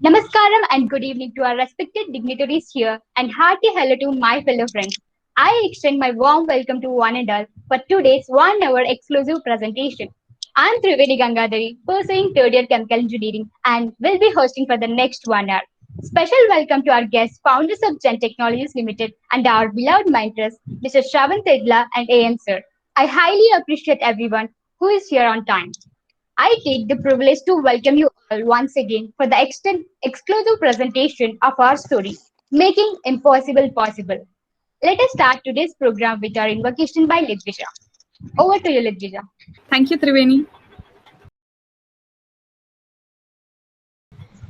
Namaskaram and good evening to our respected dignitaries here, and hearty hello to my fellow friends. I extend my warm welcome to one and all for today's 1 hour exclusive presentation. I'm Trivedi Gangadhari, pursuing third year chemical engineering, and will be hosting for the next 1 hour. Special welcome to our guests, founders of Gen Technologies Limited, and our beloved mentors, Mr. Shravan Tedla and AN Sir. I highly appreciate everyone who is here on time. I take the privilege to welcome you all once again for the exclusive presentation of our story, Making Impossible Possible. Let us start today's program with our invocation by Lidvija. Over to you, Lidvija. Thank you, Triveni.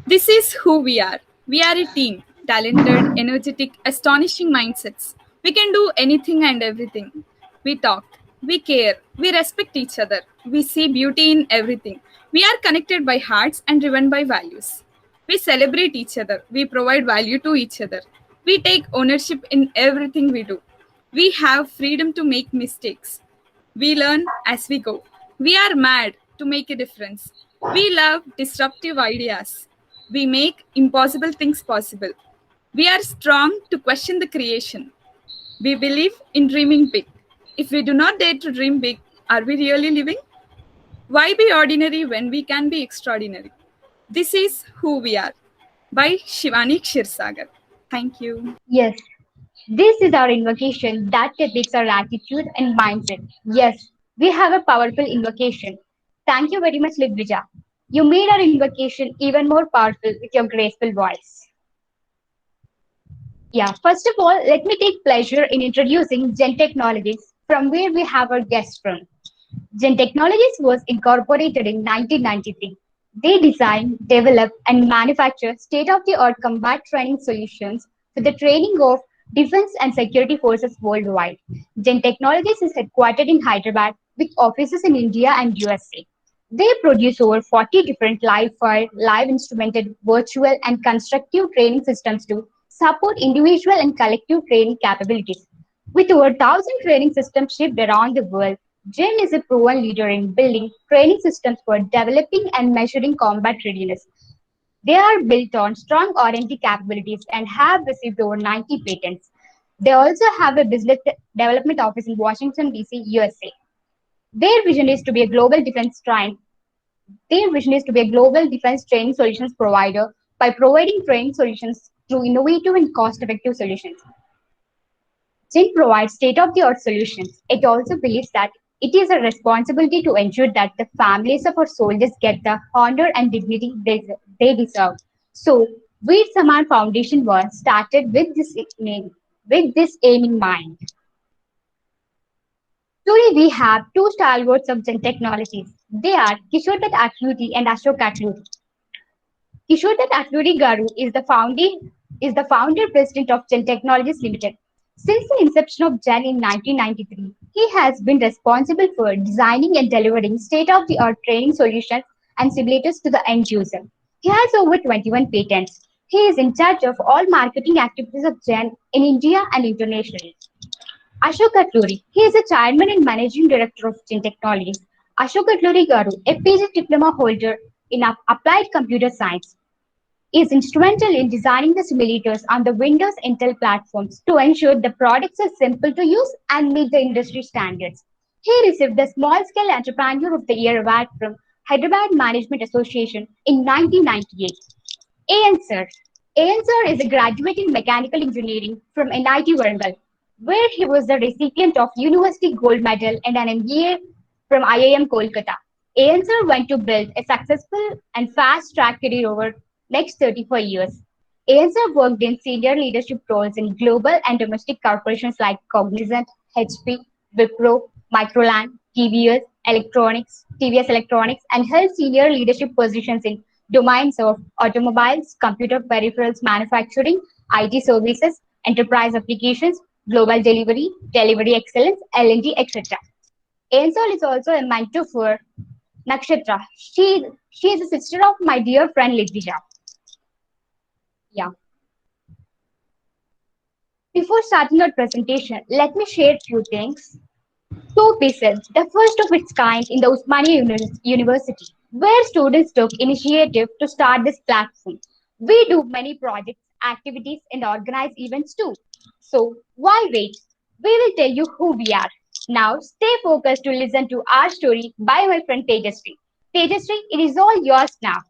This is who we are. We are a team, talented, energetic, astonishing mindsets. We can do anything and everything. We talk, we care, we respect each other, we see beauty in everything. We are connected by hearts and driven by values. We celebrate each other, we provide value to each other. We take ownership in everything we do. We have freedom to make mistakes. We learn as we go. We are mad to make a difference. We love disruptive ideas. We make impossible things possible. We are strong to question the creation. We believe in dreaming big. If we do not dare to dream big, are we really living? Why be ordinary when we can be extraordinary? This is who we are by Shivani Kshirsagar. Thank you. Yes, this is our invocation that depicts our attitude and mindset. Yes, we have a powerful invocation. Thank you very much, Lidvija. You made our invocation even more powerful with your graceful voice. Yeah, first of all, let me take pleasure in introducing Gen Technologies, from where we have our guest from. Gen Technologies was incorporated in 1993. They design, develop, and manufacture state-of-the-art combat training solutions for the training of defense and security forces worldwide. Gen Technologies is headquartered in Hyderabad with offices in India and USA. They produce over 40 different live-fire, live instrumented, virtual, and constructive training systems to support individual and collective training capabilities. With over 1,000 training systems shipped around the world, GEN is a proven leader in building training systems for developing and measuring combat readiness. They are built on strong R&D capabilities and have received over 90 patents. They also have a business development office in Washington, D.C., USA. Their vision is to be a global defense train. Their vision is to be a global defense training solutions provider by providing training solutions through innovative and cost-effective solutions. Gen provides state-of-the-art solutions. It also believes that it is a responsibility to ensure that the families of our soldiers get the honor and dignity they deserve. So, Veer Saman Foundation was started with this aim in mind. Today we have two stalwarts of Gen Technologies. They are Kishore Dutt Akluri and Ashok Akluri. Kishore Dutt Akluri Garu is the founder president of Gen Technologies Limited. Since the inception of Gen in 1993, he has been responsible for designing and delivering state-of-the-art training solutions and simulators to the end user. He has over 21 patents. He is in charge of all marketing activities of Gen in India and internationally. Ashok Atluri. He is the chairman and managing director of Gen Technologies. Ashok Atluri Garu, a PG diploma holder in applied computer science, is instrumental in designing the simulators on the Windows Intel platforms to ensure the products are simple to use and meet the industry standards. He received the Small Scale Entrepreneur of the Year award from Hyderabad Management Association in 1998. AN Sir. AN Sir is a graduate in mechanical engineering from NIT Warangal, where he was the recipient of University Gold Medal and an MBA from IIM Kolkata. AN Sir went to build a successful and fast-track career over next 34 years. AN Sir worked in senior leadership roles in global and domestic corporations like Cognizant, HP, Wipro, Microland, TVS Electronics, and held senior leadership positions in domains of automobiles, computer peripherals manufacturing, IT services, enterprise applications, global delivery, delivery excellence, L&D, etc. Ansel is also a mentor for Nakshatra. She is a sister of my dear friend Lidvija. Yeah. Before starting our presentation, let me share few things. Two pieces, the first of its kind in the University, where students took initiative to start this platform. We do many projects, activities, and organize events too. So why wait? We will tell you who we are. Now stay focused to listen to our story by my friend Tejasri. Tejasri, it is all yours now.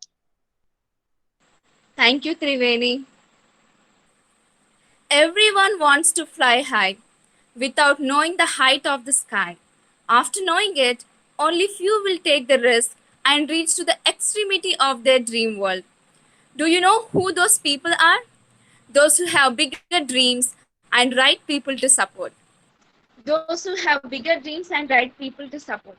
Thank you, Triveni. Everyone wants to fly high without knowing the height of the sky. After knowing it, only few will take the risk and reach to the extremity of their dream world. Do you know who those people are? Those who have bigger dreams and right people to support. Those who have bigger dreams and right people to support.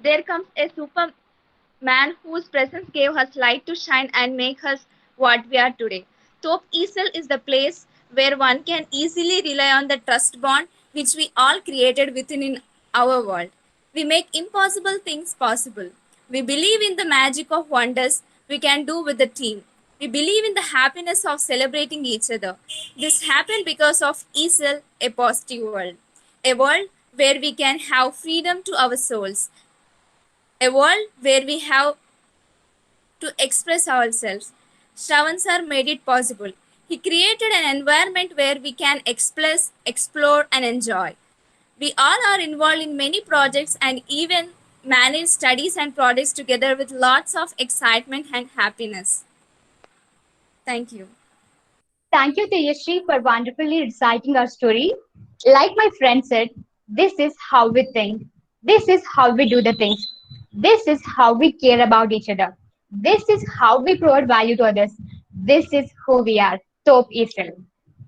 There comes a superman whose presence gave us light to shine and make us what we are today. Top Easel is the place where one can easily rely on the trust bond which we all created within in our world. We make impossible things possible. We believe in the magic of wonders we can do with the team. We believe in the happiness of celebrating each other. This happened because of Easel, a positive world. A world where we can have freedom to our souls, a world where we have to express ourselves. Shravan sir made it possible. He created an environment where we can express, explore, and enjoy. We all are involved in many projects and even manage studies and projects together with lots of excitement and happiness. Thank you. Thank you, Tejasri, for wonderfully reciting our story. Like my friend said, this is how we think. This is how we do the things. This is how we care about each other. This is how we provide value to others. This is who we are. Top Eastern.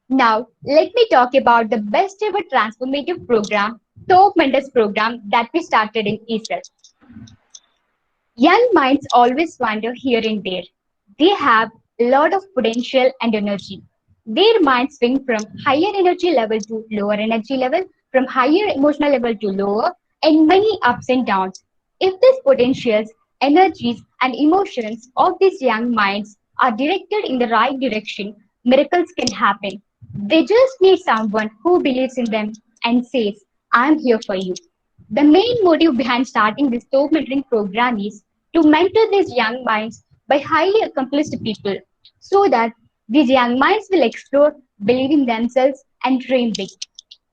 Now, let me talk about the best ever transformative program, Top Mentors program that we started in Eastern. Young minds always wander here and there. They have a lot of potential and energy. Their minds swing from higher energy level to lower energy level, from higher emotional level to lower, and many ups and downs. If these potentials, energies, and emotions of these young minds are directed in the right direction, miracles can happen. They just need someone who believes in them and says, I'm here for you. The main motive behind starting this top mentoring program is to mentor these young minds by highly accomplished people so that these young minds will explore, believe in themselves, and dream big.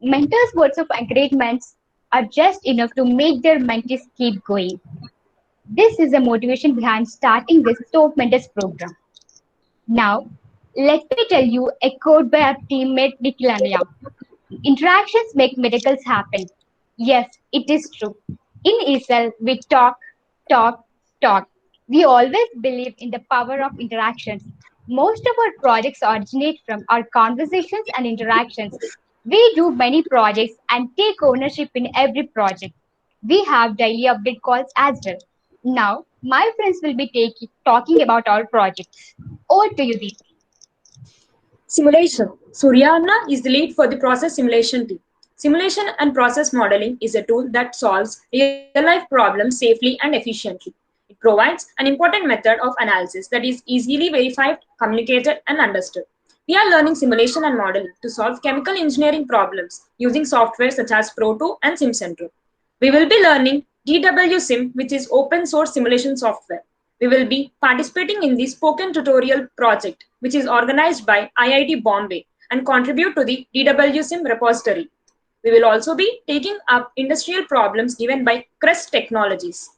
Mentors' words of encouragement are just enough to make their mentees keep going. This is the motivation behind starting this Top Mentors program. Now, let me tell you a quote by our teammate Nikhilanya. Interactions make miracles happen. Yes, it is true. In ESL, we talk, talk, talk. We always believe in the power of interactions. Most of our projects originate from our conversations and interactions. We do many projects and take ownership in every project. We have daily update calls as well. Now, my friends will be talking about our projects. Over to you, Deep. Simulation. Suryana is the lead for the process simulation team. Simulation and process modeling is a tool that solves real-life problems safely and efficiently. It provides an important method of analysis that is easily verified, communicated, and understood. We are learning simulation and modeling to solve chemical engineering problems using software such as Proto and SimCentral. We will be learning DWSim, which is open source simulation software. We will be participating in the Spoken Tutorial project, which is organized by IIT Bombay and contribute to the DWSim repository. We will also be taking up industrial problems given by Crest Technologies.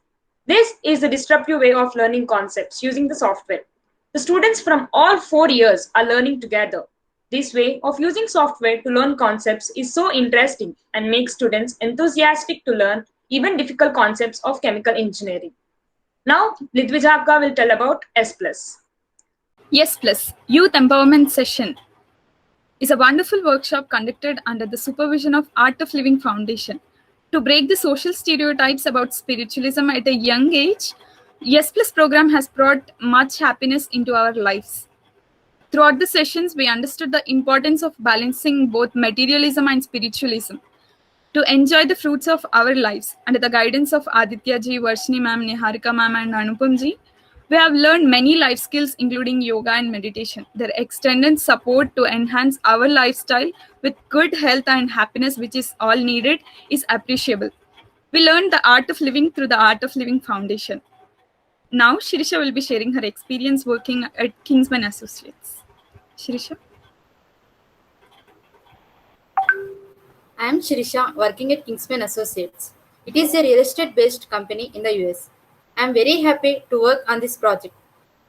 This is the disruptive way of learning concepts using the software. The students from all 4 years are learning together. This way of using software to learn concepts is so interesting and makes students enthusiastic to learn even difficult concepts of chemical engineering. Now, Lidvijaka will tell about S+. Yes Plus Youth Empowerment Session is a wonderful workshop conducted under the supervision of Art of Living Foundation. To break the social stereotypes about spiritualism at a young age, Yes Plus program has brought much happiness into our lives. Throughout the sessions, we understood the importance of balancing both materialism and spiritualism. To enjoy the fruits of our lives, under the guidance of Aditya ji, Varshini ma'am, Niharika ma'am, and Anupam ji, we have learned many life skills, including yoga and meditation. Their extended support to enhance our lifestyle with good health and happiness, which is all needed, is appreciable. We learned the art of living through the Art of Living Foundation. Now, Shirisha will be sharing her experience working at Kingsman Associates. Shirisha? I am Shirisha, working at Kingsman Associates. It is a real estate based company in the US. I am very happy to work on this project.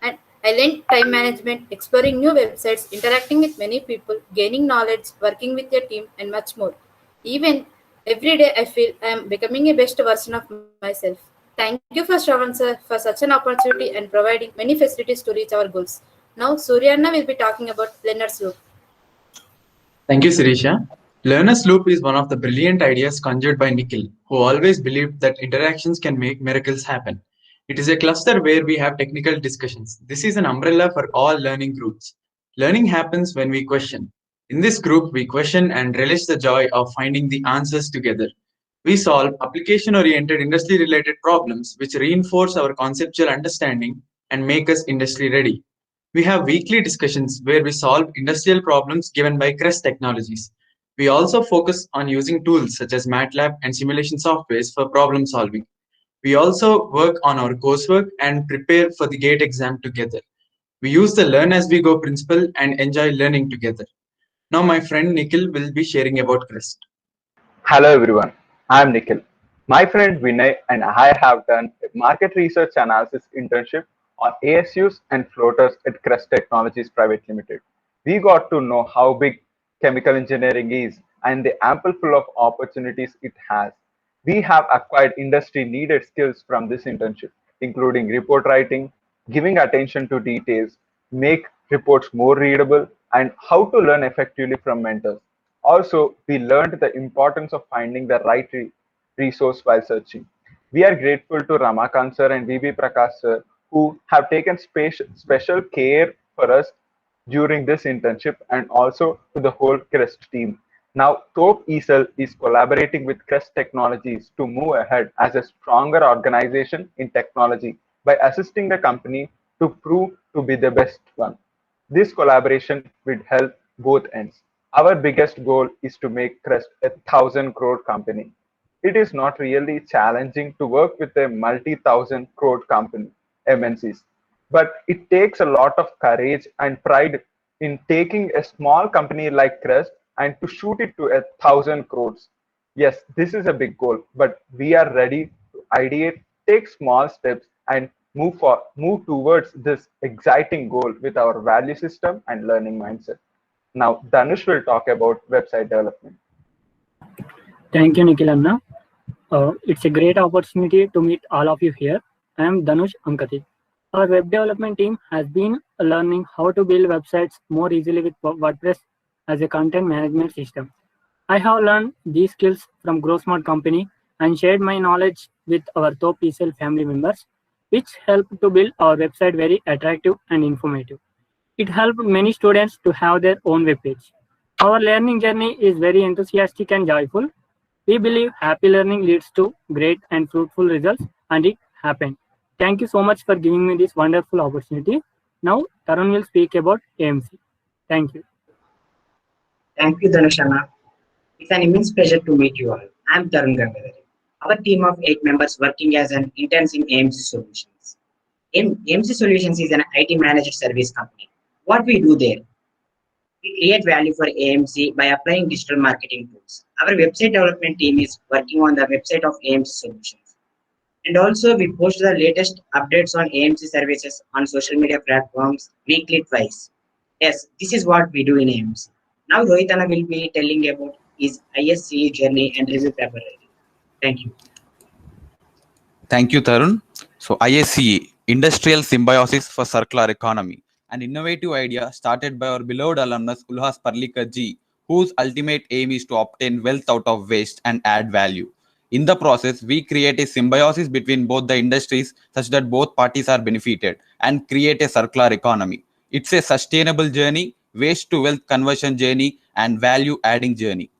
And I learned time management, exploring new websites, interacting with many people, gaining knowledge, working with a team, and much more. Even every day, I feel I am becoming a best version of myself. Thank you for Shravan sir for such an opportunity and providing many facilities to reach our goals. Now, Suryanna will be talking about Leonard's Loop. Thank you, Sirisha. Learner's loop is one of the brilliant ideas conjured by Nikhil, who always believed that interactions can make miracles happen. It is a cluster where we have technical discussions. This is an umbrella for all learning groups. Learning happens when we question. In this group, we question and relish the joy of finding the answers together. We solve application oriented industry related problems which reinforce our conceptual understanding and make us industry ready. We have weekly discussions where we solve industrial problems given by Crest Technologies. We also focus on using tools such as MATLAB and simulation softwares for problem solving. We also work on our coursework and prepare for the GATE exam together. We use the learn as we go principle and enjoy learning together. Now my friend Nikhil will be sharing about Crest. Hello everyone, I am Nikhil. My friend Vinay and I have done a market research analysis internship on ASUs and floaters at Crest Technologies Private Limited. We got to know how big chemical engineering is and the ample full of opportunities it has. We have acquired industry needed skills from this internship, including report writing, giving attention to details, make reports more readable, and how to learn effectively from mentors. Also, we learned the importance of finding the right resource while searching. We are grateful to Ramakant sir and VB Prakash sir who have taken special care for us during this internship and also to the whole Crest team. Now, Top ESL is collaborating with Crest Technologies to move ahead as a stronger organization in technology by assisting the company to prove to be the best one. This collaboration will help both ends. Our biggest goal is to make Crest a 1,000 crore company. It is not really challenging to work with a multi-thousand crore company, MNCs, but it takes a lot of courage and pride in taking a small company like Crest and to shoot it to 1,000 crores. Yes, this is a big goal, but we are ready to ideate, take small steps, and move towards this exciting goal with our value system and learning mindset. Now, Dhanush will talk about website development. Thank you, Nikhil Anna. It's a great opportunity to meet all of you here. I am Dhanush Ankati. Our web development team has been learning how to build websites more easily with WordPress as a content management system. I have learned these skills from GrowSmart company and shared my knowledge with our top ESL family members, which helped to build our website very attractive and informative. It helped many students to have their own web page. Our learning journey is very enthusiastic and joyful. We believe happy learning leads to great and fruitful results, and it happened. Thank you so much for giving me this wonderful opportunity. Now, Tarun will speak about AMC. Thank you. Thank you, Dhanushana. It's an immense pleasure to meet you all. I'm Tarun Gangadhar. Our team of 8 members working as an interns in AMC Solutions. AMC Solutions is an IT managed service company. What we do there? We create value for AMC by applying digital marketing tools. Our website development team is working on the website of AMC Solutions. And also we post the latest updates on AMC services on social media platforms weekly twice. Yes, this is what we do in AMC. Now Rohitana will be telling about his ISCE journey and review paper writing. Thank you. Thank you, Tarun. So ISCE, Industrial Symbiosis for Circular Economy, an innovative idea started by our beloved alumnus Ulhas Parlikar ji, whose ultimate aim is to obtain wealth out of waste and add value. In the process, we create a symbiosis between both the industries such that both parties are benefited and create a circular economy. It's a sustainable journey, waste to wealth conversion journey, and value adding journey.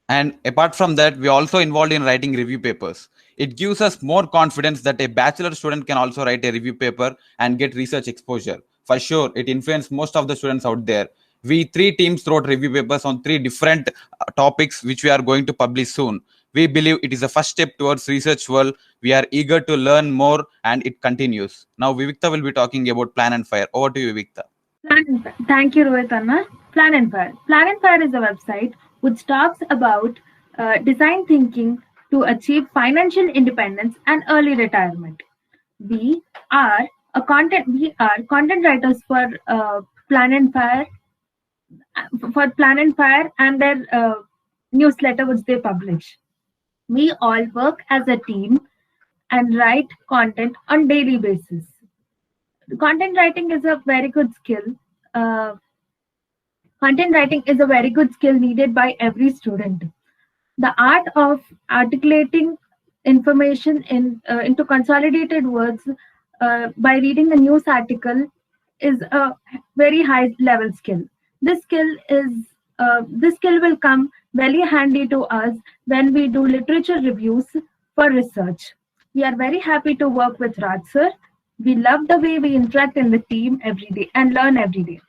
And apart from that, we are also involved in writing review papers. It gives us more confidence that a bachelor student can also write a review paper and get research exposure. For sure, it influenced most of the students out there. We 3 teams wrote review papers on 3 different topics, which we are going to publish soon. We believe it is a first step towards research world. We are eager to learn more and it continues. Now Vivikta will be talking about Plan and Fire. Over to you, Vivikta. Thank you, Rohit Anna. Plan and Fire. Plan and Fire is a website which talks about design thinking to achieve financial independence and early retirement. We are content writers for Plan and Fire and their newsletter which they publish. We all work as a team and write content on daily basis. Content writing is a very good skill. Content writing is a very good skill needed by every student. The art of articulating information into consolidated words by reading a news article is a very high level skill. This skill will come very handy to us when we do literature reviews for research. We are very happy to work with Raj sir. We love the way we interact in the team every day and learn every day.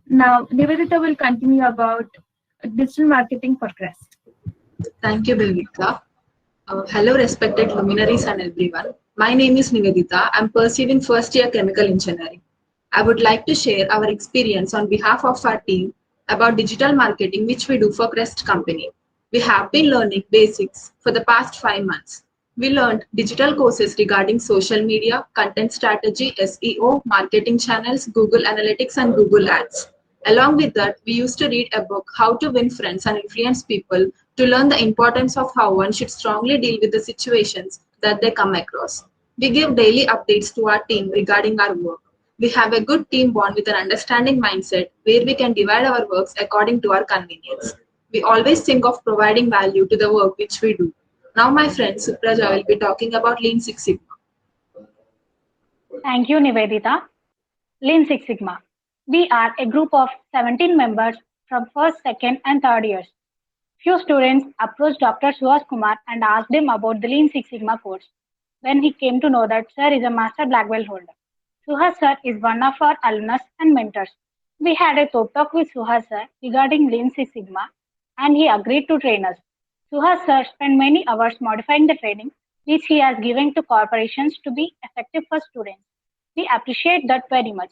Now, Nivedita will continue about digital marketing for Crest. Thank you, Vivikta. Hello, respected luminaries and everyone. My name is Nivedita. I'm pursuing first year chemical engineering. I would like to share our experience on behalf of our team about digital marketing, which we do for Crest Company. We have been learning basics for the past 5 months. We learned digital courses regarding social media, content strategy, SEO, marketing channels, Google Analytics, and Google Ads. Along with that, we used to read a book, How to Win Friends and Influence People, to learn the importance of how one should strongly deal with the situations that they come across. We give daily updates to our team regarding our work. We have a good team bond with an understanding mindset where we can divide our works according to our convenience. We always think of providing value to the work which we do. Now my friend Supraja will be talking about Lean Six Sigma. Thank you, Nivedita. Lean Six Sigma. We are a group of 17 members from first, second, and third years. Few students approached Dr. Suhas Kumar and asked him about the Lean Six Sigma course. When he came to know that Sir is a Master Black Belt holder. Suhas Sir is one of our alumnus and mentors. We had a talk with Suhas Sir regarding Lean Six Sigma and he agreed to train us. Suhas Sir spent many hours modifying the training which he has given to corporations to be effective for students. We appreciate that very much.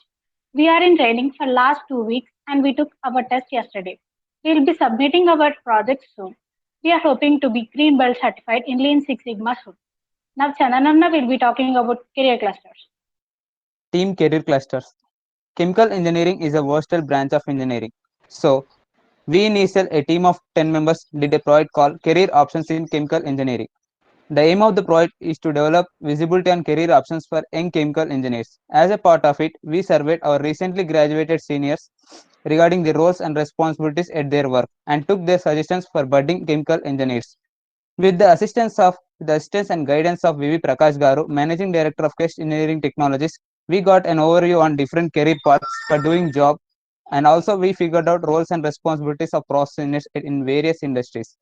We are in training for last 2 weeks and we took our test yesterday. We will be submitting our project soon. We are hoping to be Green Belt certified in Lean Six Sigma soon. Now Chandananna will be talking about career clusters. Team career clusters. Chemical engineering is a versatile branch of engineering. So, we in ESL, a team of 10 members, did a project called Career Options in Chemical Engineering. The aim of the project is to develop visibility on career options for young chemical engineers. As a part of it, we surveyed our recently graduated seniors regarding the roles and responsibilities at their work and took their suggestions for budding chemical engineers. With the assistance and guidance of VV Prakash Garu, Managing Director of Quest Engineering Technologies, we got an overview on different career paths for doing job, and also we figured out roles and responsibilities of process engineers in various industries.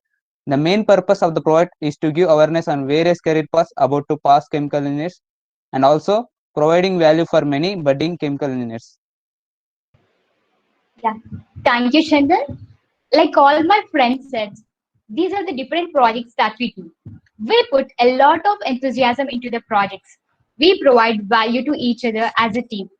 The main purpose of the project is to give awareness on various career paths about to past chemical engineers and also providing value for many budding chemical engineers. Yeah, thank you, Chandan. Like all my friends said, these are the different projects that we do. We put a lot of enthusiasm into the projects. We provide value to each other as a team.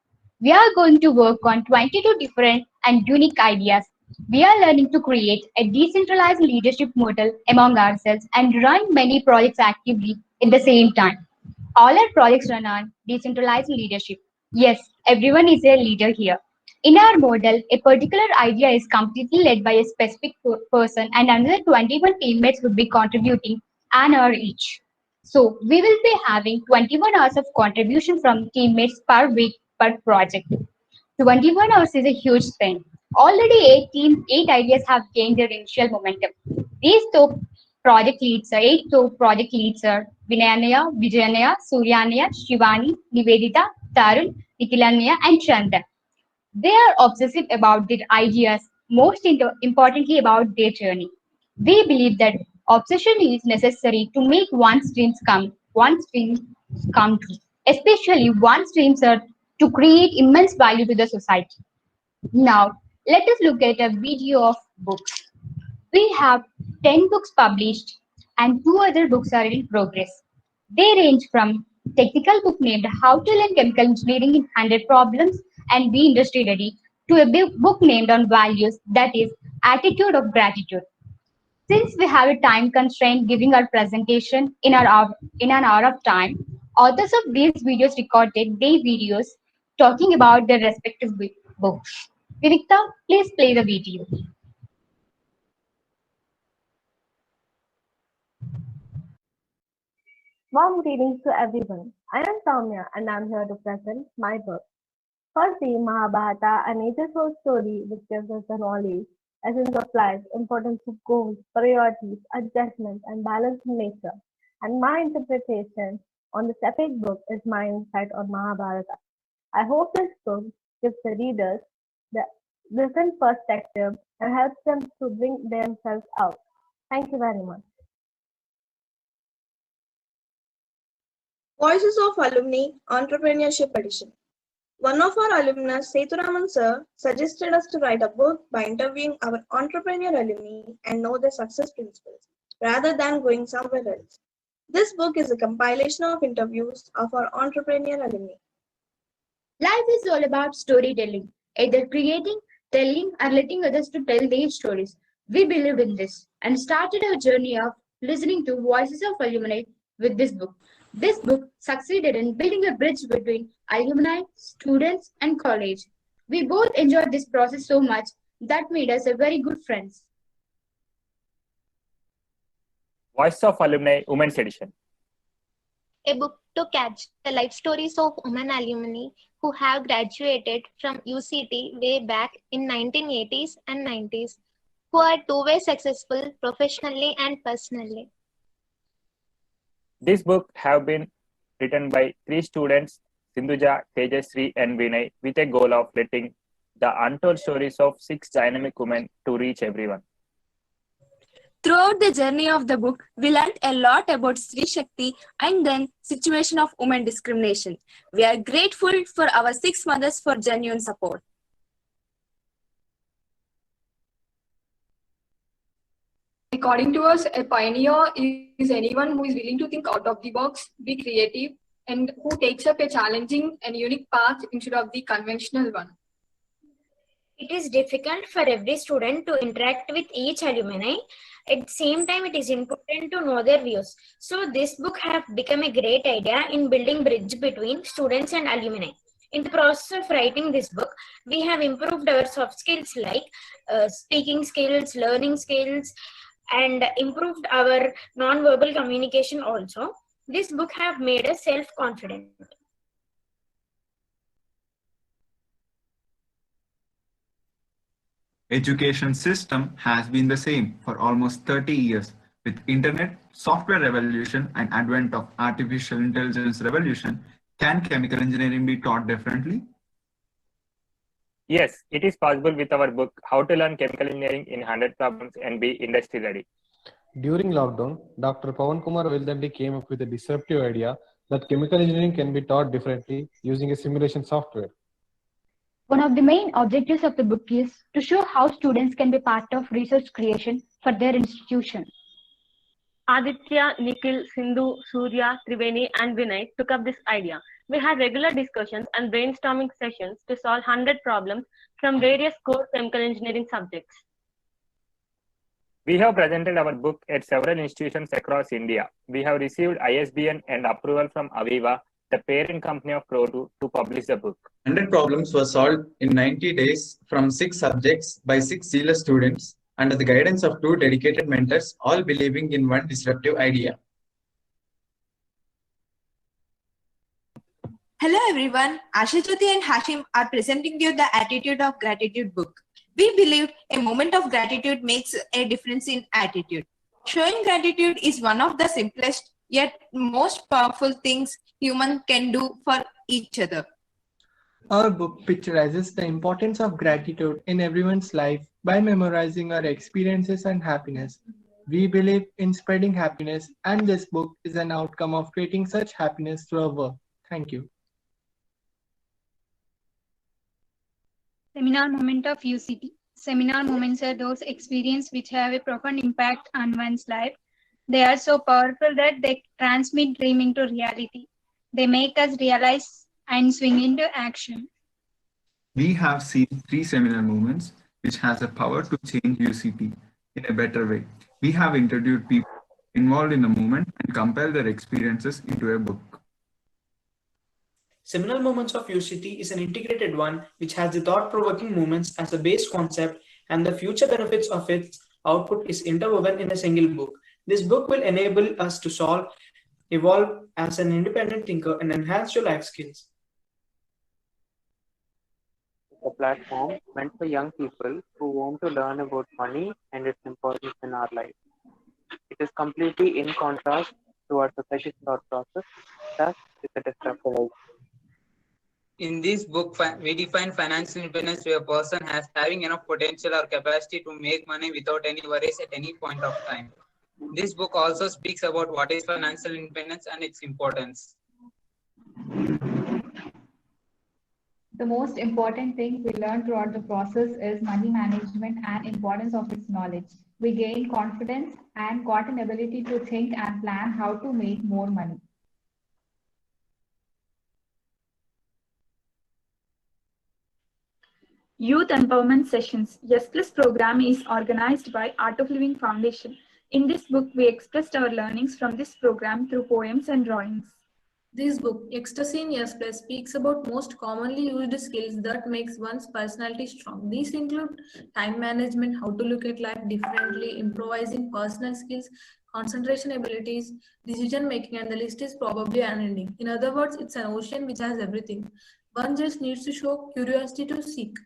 We are going to work on 22 different and unique ideas. We are learning to create a decentralized leadership model among ourselves and run many projects actively at the same time. All our projects run on decentralized leadership. Yes, everyone is a leader here. In our model, a particular idea is completely led by a specific person and another 21 teammates would be contributing an hour each. So we will be having 21 hours of contribution from teammates per week per project. 21 hours is a huge thing. Already 8 ideas have gained their initial momentum. These top project leads are Vinayana, Vijayanaya, Suryanaya, Shivani, Nivedita, Tarun, Nikhilanya, and Chanda. They are obsessive about their ideas, most importantly about their journey. We believe that obsession is necessary to make one's dreams come true. Especially one's dreams are to create immense value to the society. Now, let us look at a video of books. We have 10 books published and 2 other books are in progress. They range from technical book named How to Learn Chemical Engineering in 100 Problems and Be Industry Ready to a book named on values, that is Attitude of Gratitude. Since we have a time constraint giving our presentation in an hour of time, authors of these videos recorded their videos talking about their respective books. Vivikta, please play the video. Warm greetings to everyone. I am Soumya and I am here to present my book. Firstly, Mahabharata, a nature source story which gives us the knowledge, essence of life, importance of goals, priorities, adjustment, and balance in nature. And my interpretation on this epic book is my insight on Mahabharata. I hope this book gives the readers the different perspective and helps them to bring themselves out. Thank you very much. Voices of Alumni Entrepreneurship Edition. One of our alumnus, Seturaman sir, suggested us to write a book by interviewing our entrepreneur alumni and know their success principles, rather than going somewhere else. This book is a compilation of interviews of our entrepreneur alumni. Life is all about storytelling, either creating, telling, or letting others to tell their stories. We believed in this and started our journey of listening to voices of alumni with this book. This book succeeded in building a bridge between alumni, students, and college. We both enjoyed this process so much that made us a very good friends. Voice of Alumni Women's Edition. A book to catch the life stories of women alumni who have graduated from UCT way back in 1980s and 90s, who are two-way successful professionally and personally. This book have been written by 3 students, Sindhuja, Tejasri, and Vinay, with a goal of letting the untold stories of 6 dynamic women to reach everyone. Throughout the journey of the book, we learned a lot about Sri Shakti and then situation of women discrimination. We are grateful for our 6 mothers for genuine support. According to us, a pioneer is anyone who is willing to think out of the box, be creative, and who takes up a challenging and unique path instead of the conventional one. It is difficult for every student to interact with each alumni. At the same time, it is important to know their views. So this book has become a great idea in building bridge between students and alumni. In the process of writing this book, we have improved our soft skills like speaking skills, learning skills, and improved our non-verbal communication also. This book have made us self-confident. Education system has been the same for almost 30 years. With internet, software revolution, and advent of artificial intelligence revolution, can chemical engineering be taught differently? Yes, it is possible with our book, How to Learn Chemical Engineering in 100 Problems and Be Industry Ready. During lockdown, Dr. Pawan Kumar Vildandy came up with a disruptive idea that chemical engineering can be taught differently using a simulation software. One of the main objectives of the book is to show how students can be part of research creation for their institution. Aditya, Nikhil, Sindhu, Surya, Triveni, and Vinay took up this idea. We had regular discussions and brainstorming sessions to solve 100 problems from various core chemical engineering subjects. We have presented our book at several institutions across India. We have received ISBN and approval from Aviva, the parent company of Pro2, to publish the book. 100 problems were solved in 90 days from 6 subjects by 6 zealous students under the guidance of 2 dedicated mentors, all believing in one disruptive idea. Hello everyone, Asha Jyoti and Hashim are presenting you the Attitude of Gratitude book. We believe a moment of gratitude makes a difference in attitude. Showing gratitude is one of the simplest yet most powerful things humans can do for each other. Our book picturizes the importance of gratitude in everyone's life by memorizing our experiences and happiness. We believe in spreading happiness, and this book is an outcome of creating such happiness through our work. Thank you. Seminar moment of UCT. Seminar moments are those experiences which have a profound impact on one's life. They are so powerful that they transmit dream into reality. They make us realize and swing into action. We have seen 3 seminal movements which has the power to change UCT in a better way. We have interviewed people involved in the movement and compiled their experiences into a book. Seminal Movements of UCT is an integrated one which has the thought-provoking movements as a base concept, and the future benefits of its output is interwoven in a single book. This book will enable us to evolve as an independent thinker, and enhance your life skills. A platform meant for young people who want to learn about money and its importance in our life. It is completely in contrast to our society's thought process, thus it's a disruptive idea. In this book, we define financial independence to a person as having enough potential or capacity to make money without any worries at any point of time. This book also speaks about what is financial independence and its importance. The most important thing we learn throughout the process is money management and importance of its knowledge. We gain confidence and got an ability to think and plan how to make more money. Youth Empowerment Sessions. Yes Plus program is organized by Art of Living Foundation. In this book, we expressed our learnings from this program through poems and drawings. This book, Ecstasy in Yes Plus, speaks about most commonly used skills that makes one's personality strong. These include time management, how to look at life differently, improvising personal skills, concentration abilities, decision making, and the list is probably unending. In other words, it's an ocean which has everything. One just needs to show curiosity to seek.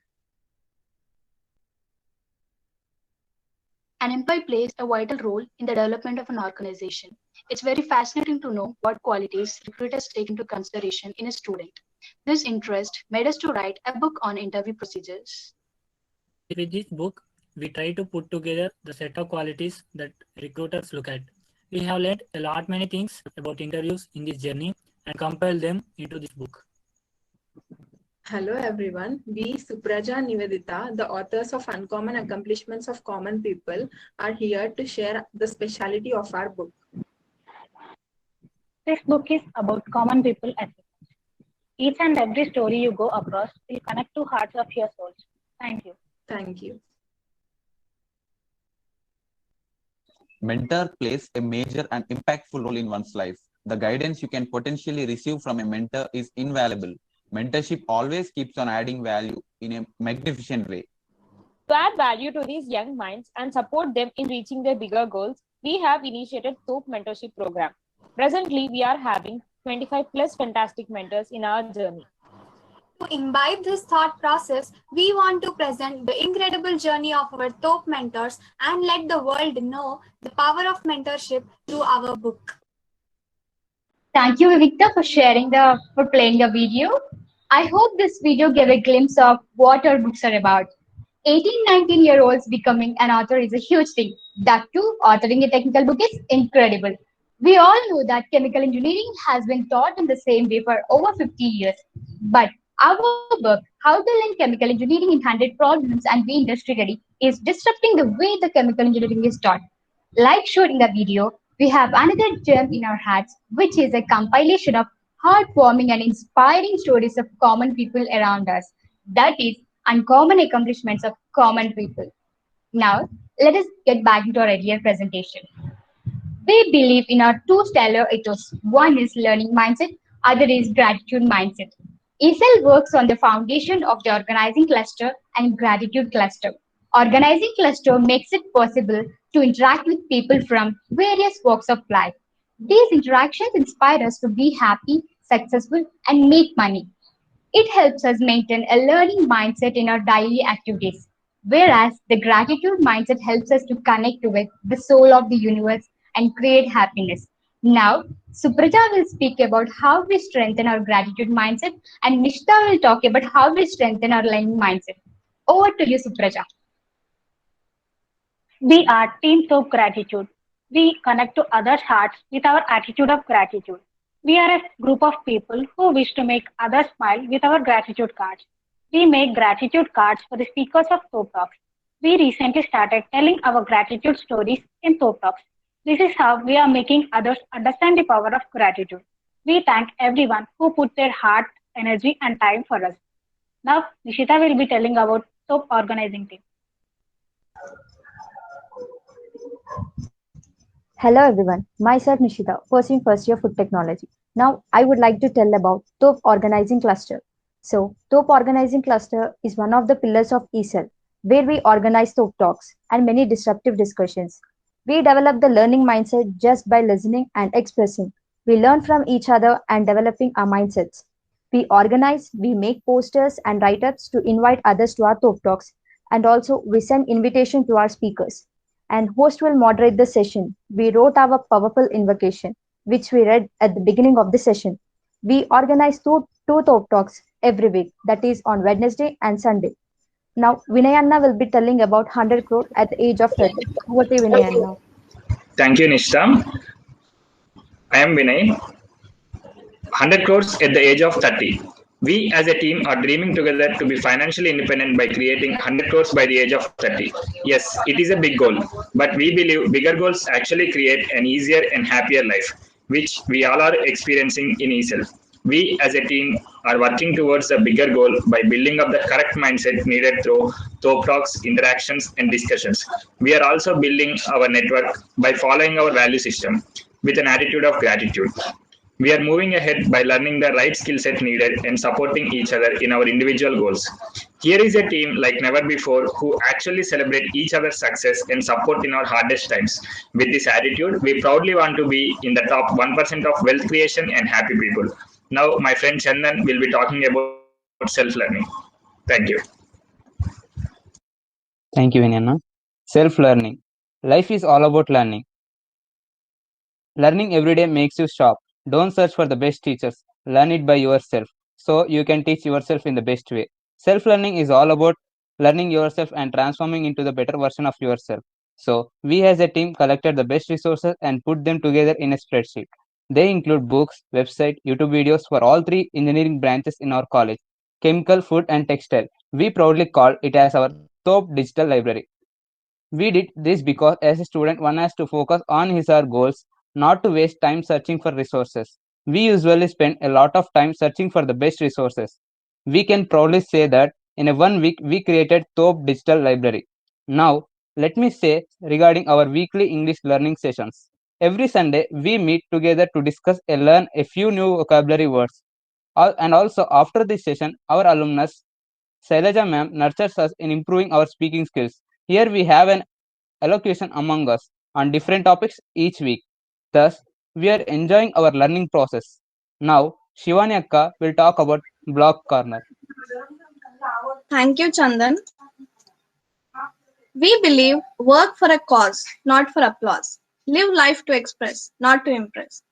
An employee plays a vital role in the development of an organization. It's very fascinating to know what qualities recruiters take into consideration in a student. This interest made us to write a book on interview procedures. With this book, we try to put together the set of qualities that recruiters look at. We have learned a lot many things about interviews in this journey and compiled them into this book. Hello everyone, we Supraja and Nivedita, the authors of Uncommon Accomplishments of Common People, are here to share the speciality of our book. This book is about common people achievements. Each and every story you go across will connect to hearts of your souls. Thank you. Thank you. Mentor plays a major and impactful role in one's life. The guidance you can potentially receive from a mentor is invaluable. Mentorship always keeps on adding value in a magnificent way. To add value to these young minds and support them in reaching their bigger goals, we have initiated TOP Mentorship Program. Presently, we are having 25 plus fantastic mentors in our journey. To imbibe this thought process, we want to present the incredible journey of our top mentors and let the world know the power of mentorship through our book. Thank you, Vivekta, for playing the video. I hope this video gave a glimpse of what our books are about. 18-19-year-olds becoming an author is a huge thing. That too, authoring a technical book is incredible. We all know that chemical engineering has been taught in the same way for over 50 years. But our book, How to Learn Chemical Engineering in 100 Problems and Be Industry Ready, is disrupting the way the chemical engineering is taught. Like showed in the video, we have another gem in our hats, which is a compilation of heartwarming and inspiring stories of common people around us. That is, Uncommon Accomplishments of Common People. Now, let us get back into our earlier presentation. We believe in our two stellar ethos. One is learning mindset, other is gratitude mindset. ESL works on the foundation of the organizing cluster and gratitude cluster. Organizing cluster makes it possible to interact with people from various walks of life. These interactions inspire us to be happy, successful, and make money. It helps us maintain a learning mindset in our daily activities, whereas the gratitude mindset helps us to connect with the soul of the universe and create happiness. Now, Supraja will speak about how we strengthen our gratitude mindset, and Nishta will talk about how we strengthen our learning mindset. Over to you, Supraja. We are teams of gratitude. We connect to others' hearts with our attitude of gratitude. We are a group of people who wish to make others smile with our gratitude cards. We make gratitude cards for the speakers of Top Talks. We recently started telling our gratitude stories in Top Talks. This is how we are making others understand the power of gratitude. We thank everyone who put their heart, energy, and time for us. Now, Nishita will be telling about soap organizing team. Hello everyone, myself Nishita, pursuing first year food technology. Now I would like to tell about TOP Organizing Cluster. So TOP Organizing Cluster is one of the pillars of ESL, where we organize TOP talks and many disruptive discussions. We develop the learning mindset just by listening and expressing. We learn from each other and developing our mindsets. We organize, we make posters and write-ups to invite others to our TOP talks, and also we send invitation to our speakers, and host will moderate the session. We wrote our powerful invocation, which we read at the beginning of the session. We organize two talk talks every week, that is on Wednesday and Sunday. Now, Vinayanna will be telling about 100 crore at the age of 30. Over to you, Vinayanna. Thank you, Nishta. I am Vinay. 100 crores at the age of 30. We as a team are dreaming together to be financially independent by creating 100 crores by the age of 30. Yes, it is a big goal, but we believe bigger goals actually create an easier and happier life, which we all are experiencing in ESL. We as a team are working towards a bigger goal by building up the correct mindset needed through talk talks, interactions, and discussions. We are also building our network by following our value system with an attitude of gratitude. We are moving ahead by learning the right skill set needed and supporting each other in our individual goals. Here is a team like never before who actually celebrate each other's success and support in our hardest times. With this attitude, we proudly want to be in the top 1% of wealth creation and happy people. Now, my friend Chandan will be talking about self-learning. Thank you. Thank you, Vinayana. Self-learning. Life is all about learning. Learning every day makes you sharp. Don't search for the best teachers. Learn it by yourself so you can teach yourself in the best way. Self-learning is all about learning yourself and transforming into the better version of yourself. So we as a team collected the best resources and put them together in a spreadsheet. They include books, website, YouTube videos for all three engineering branches in our college: chemical, food, and textile. We proudly call it as our top digital library. We did this because as a student, one has to focus on his or her goals, not to waste time searching for resources. We usually spend a lot of time searching for the best resources. We can proudly say that in a 1 week, we created top digital library. Now, let me say regarding our weekly English learning sessions. Every Sunday, we meet together to discuss and learn a few new vocabulary words. And also, after this session, our alumnus, Sailaja ma'am, nurtures us in improving our speaking skills. Here we have an allocation among us on different topics each week. Thus, we are enjoying our learning process. Now, Shivani Akka will talk about Blog Corner. Thank you, Chandan. We believe work for a cause, not for applause. Live life to express, not to impress.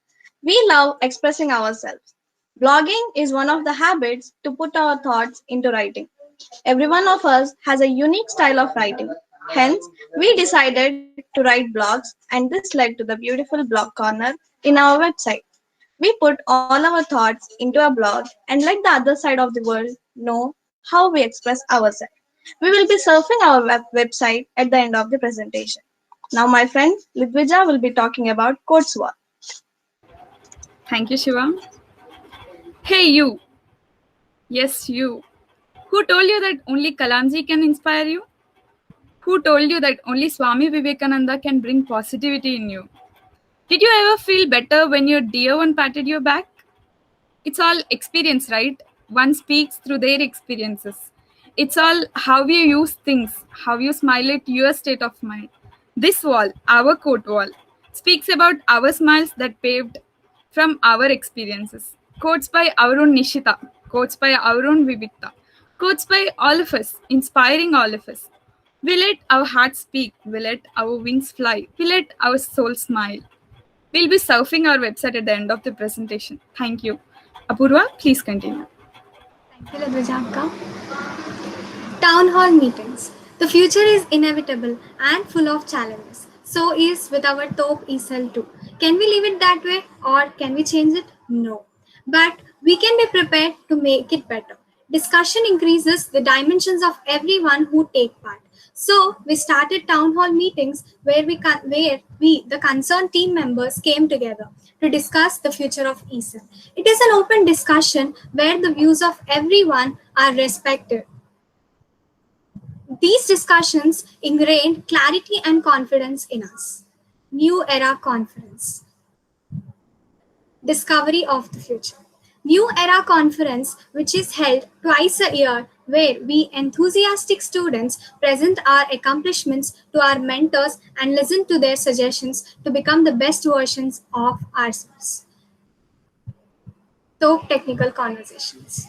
We love expressing ourselves. Blogging is one of the habits to put our thoughts into writing. Every one of us has a unique style of writing. Hence, we decided to write blogs, and this led to the beautiful blog corner in our website. We put all our thoughts into a blog and let the other side of the world know how we express ourselves. We will be surfing our website at the end of the presentation. Now, my friend Lidvija will be talking about CodeSwap. Thank you, Shiva. Hey, you. Yes, you. Who told you that only Kalamji can inspire you? Who told you that only Swami Vivekananda can bring positivity in you? Did you ever feel better when your dear one patted your back? It's all experience, right? One speaks through their experiences. It's all how you use things, how you smile at your state of mind. This wall, our coat wall, speaks about our smiles that paved from our experiences. Quotes by our own Nishita, quotes by our own Vivikta, quotes by all of us, inspiring all of us. We let our hearts speak, we let our wings fly, we let our soul smile. We'll be surfing our website at the end of the presentation. Thank you. Apurva, please continue. Thank you, Ladvija. Town hall meetings. The future is inevitable and full of challenges. So is with our top ESL too. Can we leave it that way or can we change it? No. But we can be prepared to make it better. Discussion increases the dimensions of everyone who take part. So we started town hall meetings where we, the concerned team members, came together to discuss the future of ESL. It is an open discussion where the views of everyone are respected. These discussions ingrained clarity and confidence in us. New Era Conference. Discovery of the Future. New Era Conference, which is held twice a year, where we enthusiastic students present our accomplishments to our mentors and listen to their suggestions to become the best versions of ourselves. Top Technical Conversations.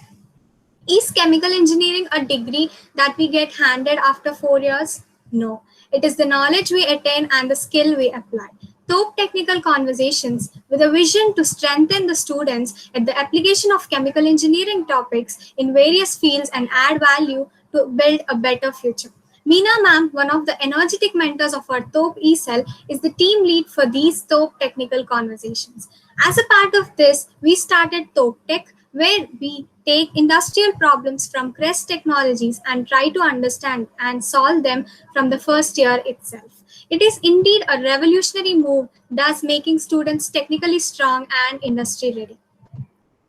Is chemical engineering a degree that we get handed after 4 years? No. It is the knowledge we attain and the skill we apply. Top Technical Conversations with a vision to strengthen the students at the application of chemical engineering topics in various fields and add value to build a better future. Meena ma'am, one of the energetic mentors of our TOP ESL, is the team lead for these TOP Technical Conversations. As a part of this, we started TOP Tech, where we take industrial problems from Crest Technologies and try to understand and solve them from the first year itself. It is indeed a revolutionary move, thus making students technically strong and industry ready.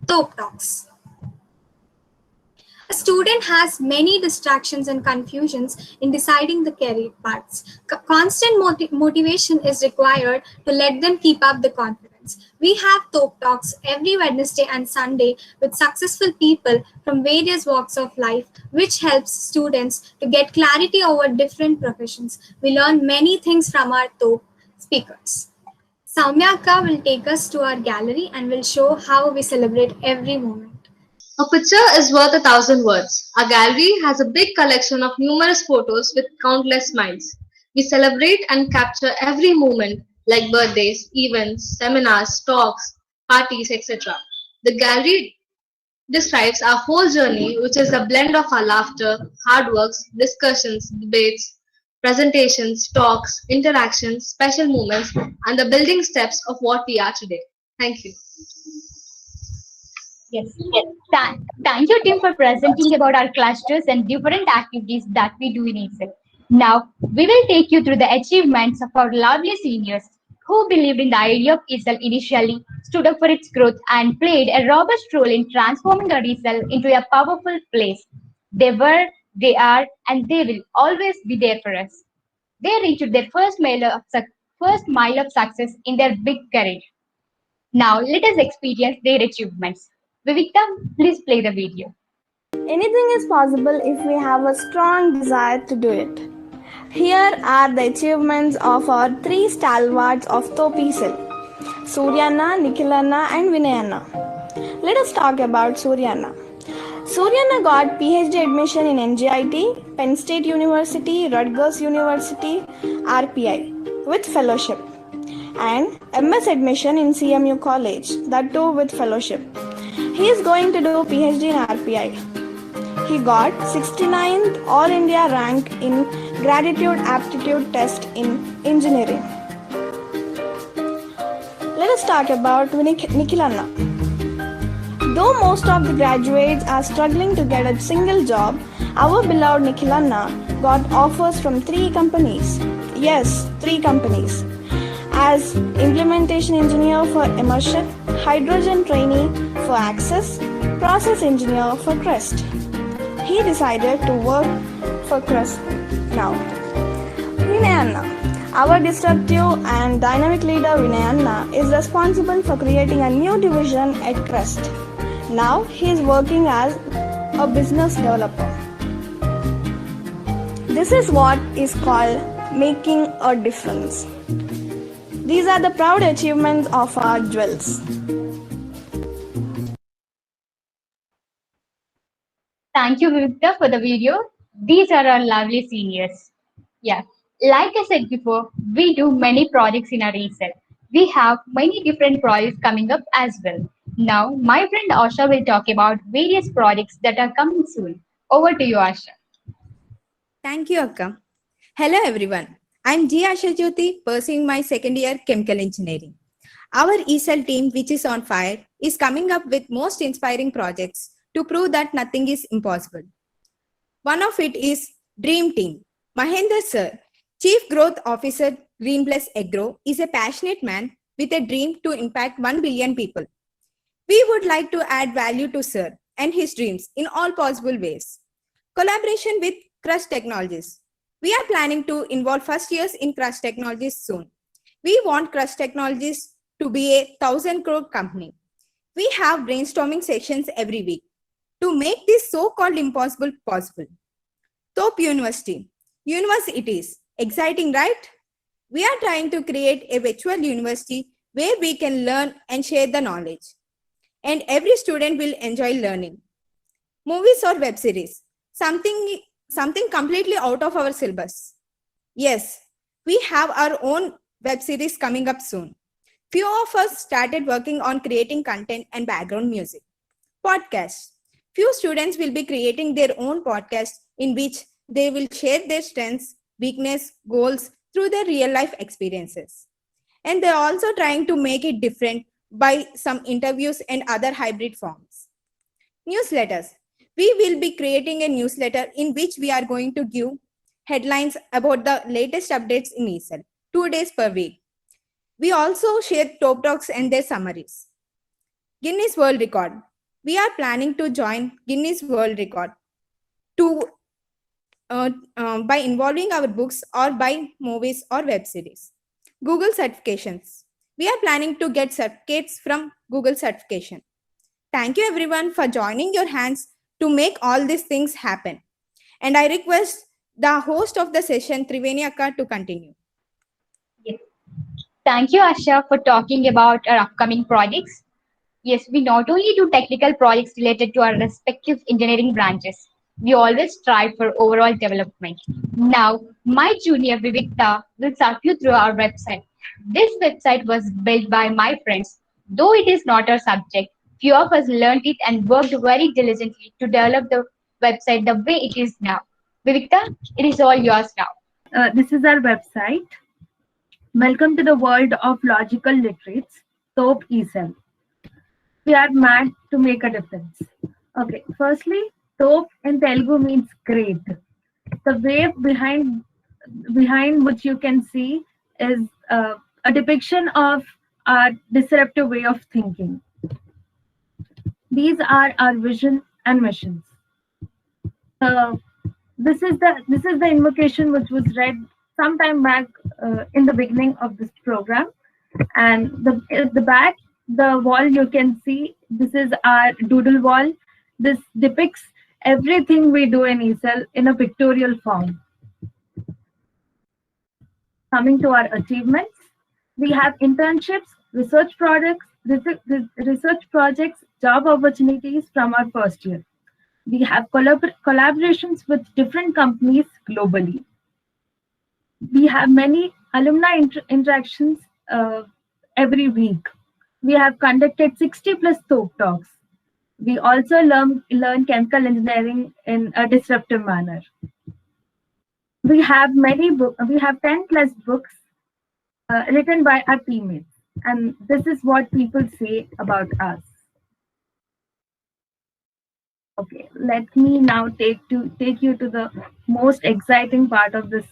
TOP Talks. A student has many distractions and confusions in deciding the career paths. Constant motivation is required to let them keep up the confidence. We have TOP Talks every Wednesday and Sunday with successful people from various walks of life, which helps students to get clarity over different professions. We learn many things from our TOP speakers. Soumya Akka will take us to our gallery and will show how we celebrate every moment. A picture is worth 1,000 words. Our gallery has a big collection of numerous photos with countless smiles. We celebrate and capture every moment, like birthdays, events, seminars, talks, parties, etc. The gallery describes our whole journey, which is a blend of our laughter, hard works, discussions, debates, presentations, talks, interactions, special moments, and the building steps of what we are today. Thank you. Yes. Thank you, Tim, for presenting about our clusters and different activities that we do in ESL. Now, we will take you through the achievements of our lovely seniors who believed in the idea of ESL initially, stood up for its growth, and played a robust role in transforming our ESL into a powerful place. They were, they are, and they will always be there for us. They reached their first mile of success in their big career. Now, let us experience their achievements. Vivekta, please play the video. Anything is possible if we have a strong desire to do it. Here are the achievements of our 3 stalwarts of TOP ESL, Suryanna, Nikhilanna and Vinayanna. Let us talk about Suryanna. Suryanna got PhD admission in NJIT, Penn State University, Rutgers University, RPI with fellowship, and MS admission in CMU College, that too with fellowship. He is going to do PhD in RPI. He got 69th All India rank in Gratitude Aptitude Test in Engineering. Let us talk about Nikhilanna. Though most of the graduates are struggling to get a single job, our beloved Nikhilanna got offers from 3 companies. Yes, 3 companies. As implementation engineer for Immersion, hydrogen trainee for Access, process engineer for Crest. He decided to work for Crest now. Vinayanna. Our disruptive and dynamic leader Vinayanna is responsible for creating a new division at Crest. Now he is working as a business developer. This is what is called making a difference. These are the proud achievements of our jewels. Thank you, Vivekta, for the video. These are our lovely seniors. Yeah, like I said before, we do many projects in our ESL. We have many different projects coming up as well. Now, my friend Asha will talk about various projects that are coming soon. Over to you, Asha. Thank you, Akka. Hello, everyone. I'm G. Asha Jyoti, pursuing my second year chemical engineering. Our ESL team, which is on fire, is coming up with most inspiring projects to prove that nothing is impossible. One of it is Dream Team. Mahendra Sir, Chief Growth Officer, Greenplus Agro, is a passionate man with a dream to impact 1 billion people. We would like to add value to Sir and his dreams in all possible ways. Collaboration with Crush Technologies. We are planning to involve first years in Crush Technologies soon. We want Crush Technologies to be a 1,000 crore company. We have brainstorming sessions every week to make this so-called impossible possible. Top University. Universe it is. Exciting, right? We are trying to create a virtual university where we can learn and share the knowledge. And every student will enjoy learning. Movies or web series. Something completely out of our syllabus. Yes, we have our own web series coming up soon. Few of us started working on creating content and background music. Podcasts. Few students will be creating their own podcast in which they will share their strengths, weakness, goals through their real life experiences. And they're also trying to make it different by some interviews and other hybrid forms. Newsletters. We will be creating a newsletter in which we are going to give headlines about the latest updates in ESL, 2 days per week. We also share top talks and their summaries. Guinness World Record. We are planning to join Guinness World Record by involving our books or by movies or web series. Google certifications. We are planning to get certificates from Google certification. Thank you everyone for joining your hands to make all these things happen. And I request the host of the session, Triveni Akka, to continue. Yes. Thank you, Asha, for talking about our upcoming projects. Yes, we not only do technical projects related to our respective engineering branches, we always strive for overall development. Now, my junior Vivikta will talk you through our website. This website was built by my friends. Though it is not our subject, few of us learned it and worked very diligently to develop the website the way it is now. Vivikta, it is all yours now. This is our website. Welcome to the world of logical literates, Top ESL. We are mad to make a difference. Okay, firstly, Top in Telugu means great. The wave behind which you can see is a depiction of our disruptive way of thinking. These are our vision and missions. This is the invocation which was read some time back in the beginning of this program, and the back, the wall you can see, this is our doodle wall. This depicts everything we do in ESL in a pictorial form. Coming to our achievements, we have internships, research projects, job opportunities from our first year. We have collaborations with different companies globally. We have many alumni interactions every week. We have conducted 60 plus Top talks. We also learn chemical engineering in a disruptive manner. We have many books. We have 10 plus books written by our teammates, and this is what people say about us. Okay, let me now take you to the most exciting part of this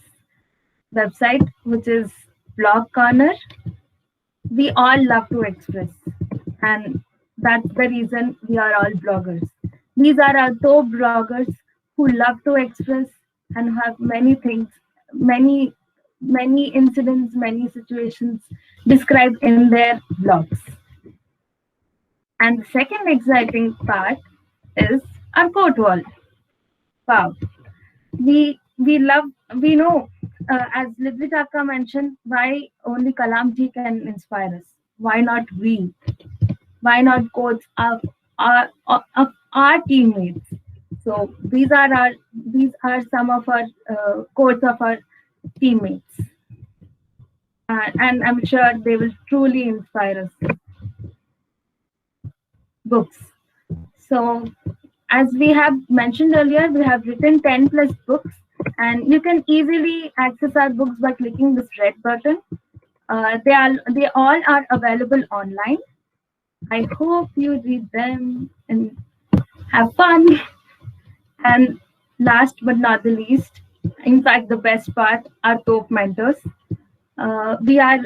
website, which is Blog Corner. We all love to express, and that's the reason we are all bloggers. These are our top bloggers who love to express and have many things, many incidents, many situations described in their blogs. And the second exciting part is our quote wall. Wow, we know, as Lidvita mentioned, why only Kalamji can inspire us. Why not we? Why not quotes of our teammates? So these are some of our quotes of our teammates, and I'm sure they will truly inspire us. Books. So as we have mentioned earlier, we have written 10 plus books, and you can easily access our books by clicking this red button. They all are available online. I hope you read them and have fun. And last but not the least, In fact, the best part are top mentors. We are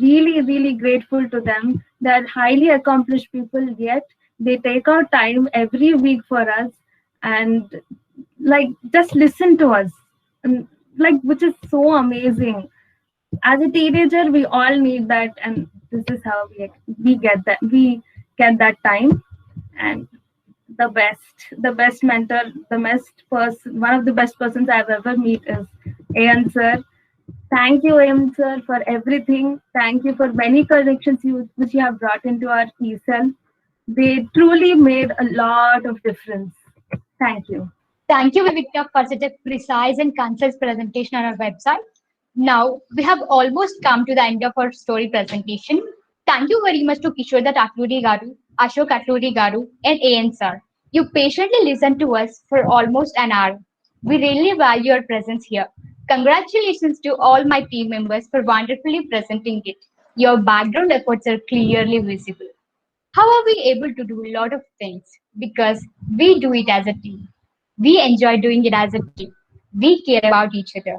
really grateful to them. They are highly accomplished people, yet they take out time every week for us and like just listen to us, and, like, which is so amazing. As a teenager, we all need that, and this is how we get that, time. And the best mentor, the best person, one of the best persons I've ever met is Ayan sir. Thank you, Ayan sir, for everything. Thank you for many connections which you have brought into our ESL. They truly made a lot of difference. Thank you. Thank you, Vivekta, for such a precise and concise presentation on our website. Now, we have almost come to the end of our story presentation. Thank you very much to Kishore Atluri Garu, Ashok Atluri Garu, and AN sir. You patiently listened to us for almost an hour. We really value your presence here. Congratulations to all my team members for wonderfully presenting it. Your background efforts are clearly visible. How are we able to do a lot of things? Because we do it as a team. We enjoy doing it as a team. We care about each other.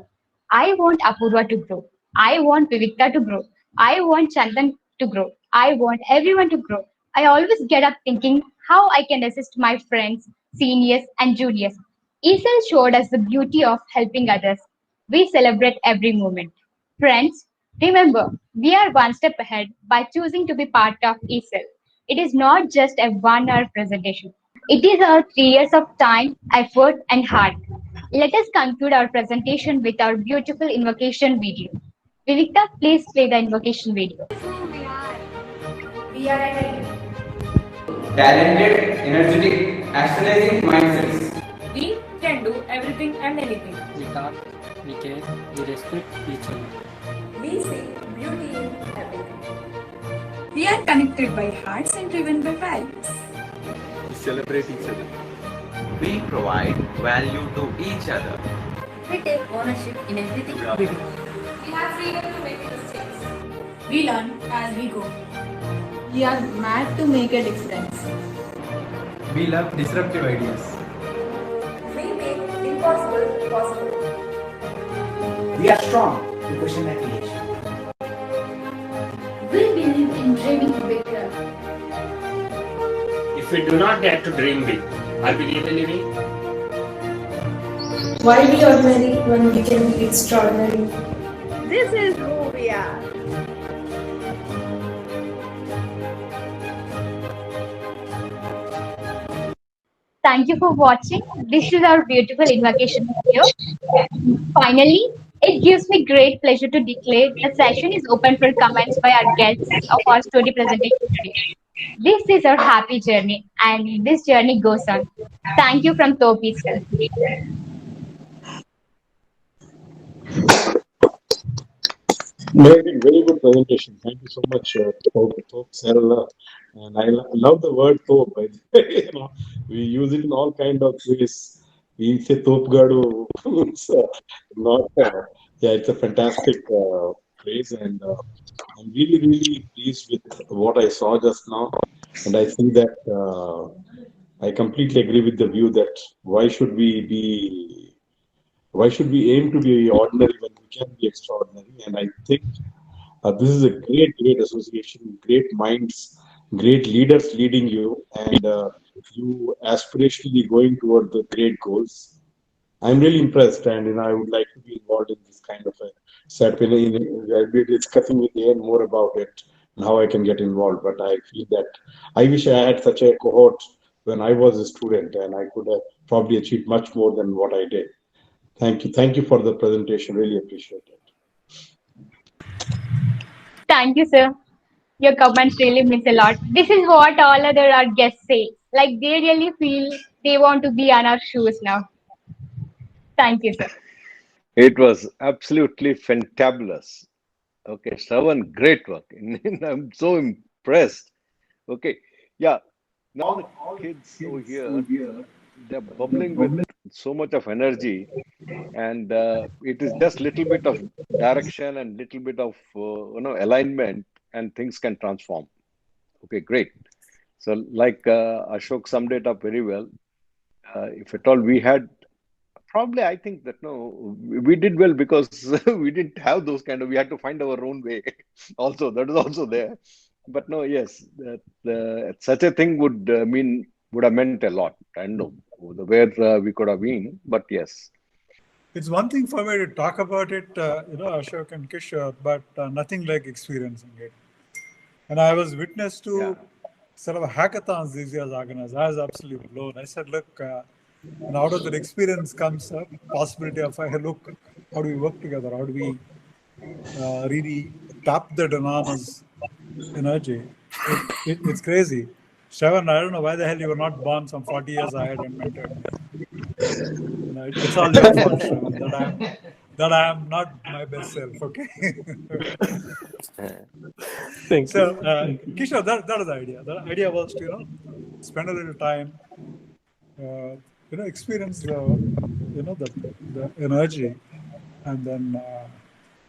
I want Apurva to grow. I want Vivikta to grow. I want Chandan to grow. I want everyone to grow. I always get up thinking how I can assist my friends, seniors, and juniors. ESL showed us the beauty of helping others. We celebrate every moment. Friends, remember, we are one step ahead by choosing to be part of ESL. It is not just a 1 hour presentation. It is our 3 years of time, effort, and heart. Let us conclude our presentation with our beautiful invocation video. Vivikta, please play the invocation video. We are ready. Talented, energetic, astralizing mindsets. We can do everything and anything. We talk, we care, we respect each other. We see beauty in everything. We are connected by hearts and driven by values. We celebrate each other. We provide value to each other. We take ownership in everything we do. We have freedom to make mistakes. We learn as we go. We are mad to make a difference. We love disruptive ideas. We make impossible possible. We are strong to question affiliation. We believe in dreaming bigger. If we do not dare to dream big, are we really living? Why be ordinary when we can be extraordinary? This is who we are. Thank you for watching. This is our beautiful invocation video. Finally, it gives me great pleasure to declare the session is open for comments by our guests of our story presentation today. This is our happy journey, and this journey goes on. Thank you from Topisel. Very good presentation. Thank you so much, Sarah. And I love the word "top." You know, we use it in all kind of ways. We say "top gadu." It's not. Yeah, it's a fantastic phrase, and I'm really pleased with what I saw just now. And I think that I completely agree with the view that why should we aim to be ordinary when we can be extraordinary? And I think this is a great association, great minds, great leaders leading you, and you aspirationally going toward the great goals. I'm really impressed, and I would like to be involved in this kind of a setup. I'll be discussing with Ian more about it and how I can get involved. But I feel that I wish I had such a cohort when I was a student, and I could have probably achieved much more than what I did. Thank you for the presentation. Really appreciate it. Thank you, sir. Your comments really means a lot. This is what all other our guests say. Like they really feel they want to be on our shoes now. Thank you, sir. It was absolutely fantabulous. Okay, Shravan, great work. I'm so impressed. Okay, yeah. Now the kids over here, they're bubbling with so much of energy, and it is just little bit of direction and little bit of alignment, and things can transform. Okay, great. So like Ashok summed it up very well. If at all we had probably I think that no, we did well because we didn't have those kind of. We had to find our own way. Also, that is also there. But no, yes, such a thing would have meant a lot. I don't know where we could have been, but yes. It's one thing for me to talk about it, Ashok and Kishore, but nothing like experiencing it. And I was witness to sort of hackathons these years organized. I was absolutely blown. I said, look, and out of that experience comes a possibility of, hey, look, how do we work together? How do we really tap the enormous energy? It's crazy. Shravan, I don't know why the hell you were not born some 40 years ahead and mentored me. It's all your fault, Shravan, that I am not my best self, okay? Thanks. So, Kishore, that is the idea. The idea was to, spend a little time, experience the energy, and then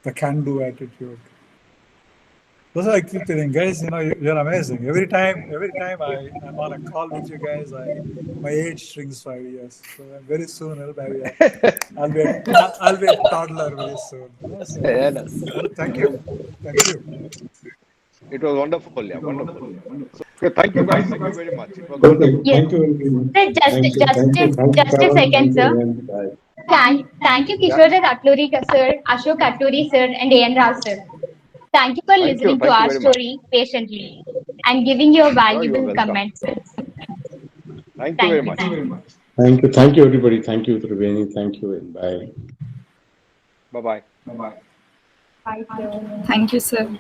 the can-do attitude. That's why I keep telling guys, you're amazing. Every time I'm on a call with you guys, my age shrinks 5 years. So very soon I'll be a toddler very soon. So, thank you. It was wonderful, yeah, wonderful. So, thank you guys, thank you very much. It was wonderful. Yes. Just a second, sir. Thank you, Kishore Katluri sir, Ashok Katluri sir, and A.N. Rao sir. Thank you for listening to our story patiently and giving your valuable comments. Thank you very much. Thank you, everybody. Thank you, Triveni. Thank you, and bye. Bye-bye. Thank you, sir.